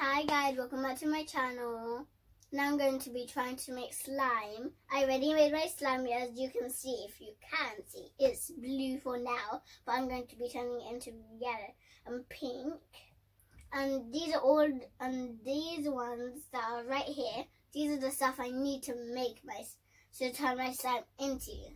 Hi guys, welcome back to my channel. Now I'm going to be trying to make slime. I already made my slime, as you can see. If you can see, it's blue for now, but I'm going to be turning it into yellow and pink. And these are all, and these ones that are right here, these are the stuff I need to make to turn my slime into.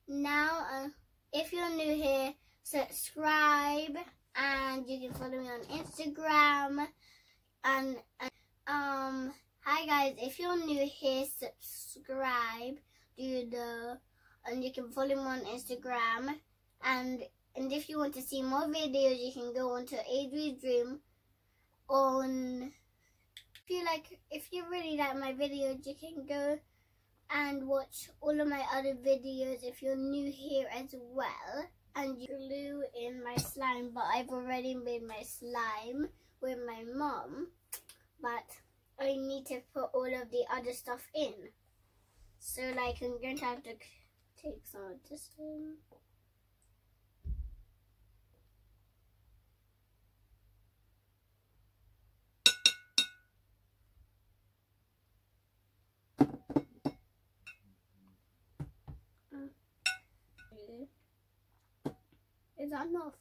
Now, if you're new here, subscribe, and you can follow me on Instagram. And hi guys, if you're new here, subscribe. And you can follow me on Instagram. And if you want to see more videos, you can go on to Adri's Dream. If you really like my videos, you can go and watch all of my other videos if you're new here as well. And you glue in my slime, but I've already made my slime with my mom, but I need to put all of the other stuff in. So like, I'm going to have to take some of this in. Is that enough?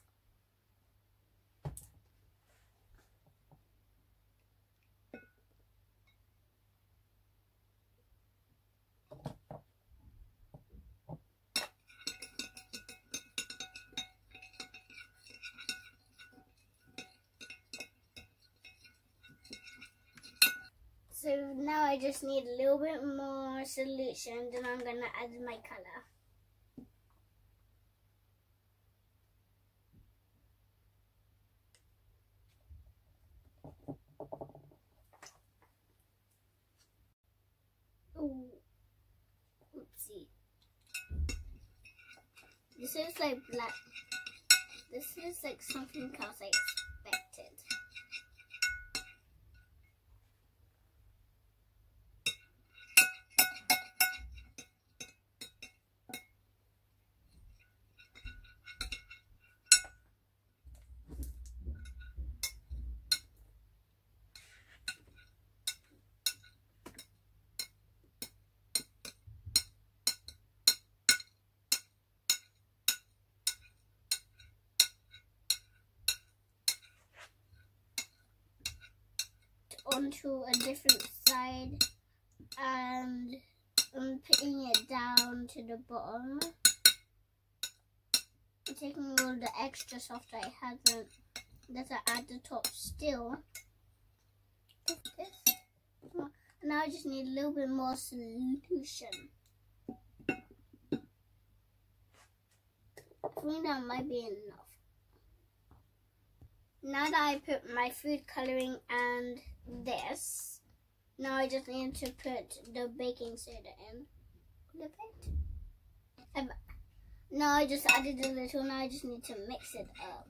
So now I just need a little bit more solution, then I'm going to add my colour. Oh, oopsie. This is like black. This is like something else I expected. Onto a different side, and I'm putting it down to the bottom. I'm taking all the extra stuff that I haven't, that are at the top still. This. Now I just need a little bit more solution. I think that might be enough. Now that I put my food coloring and this, now I just need to put the baking soda in. Flip it. Now I just added a little, now I just need to mix it up.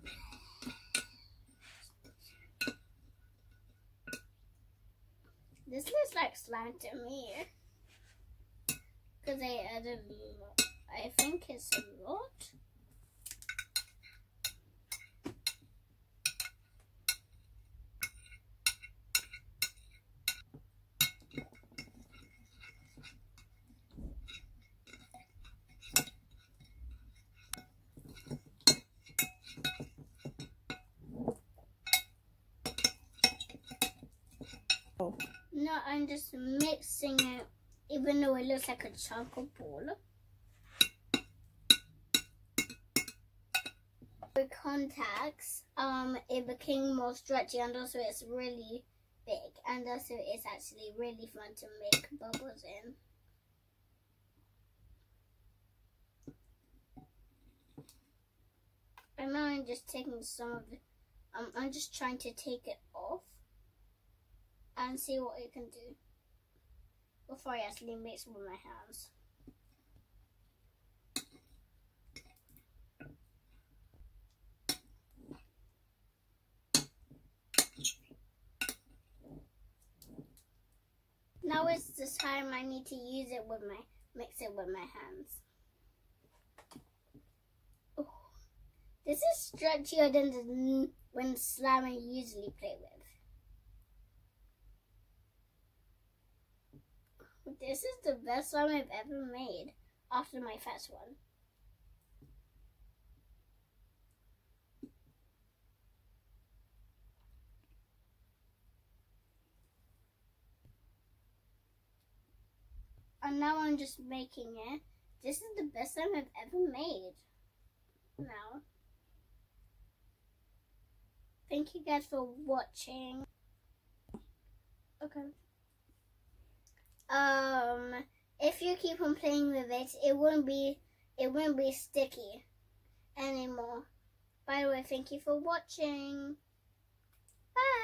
This looks like slime to me, because I added a lot. I think it's a lot. Now I'm just mixing it, even though it looks like a chocolate ball. With contacts, it became more stretchy, and also it's really big, and also it's actually really fun to make bubbles in. And now I'm just taking some of it. I'm just trying to take it off and see what it can do before I actually mix with my hands. Now is the time I need to use it with mix it with my hands. This is stretchier than the when slime I usually play with. This is the best slime I've ever made after my first one. And now I'm just making it. This is the best slime I've ever made. Now. Thank you guys for watching. Okay. If you keep on playing with it, it won't be sticky anymore. By the way, thank you for watching. Bye.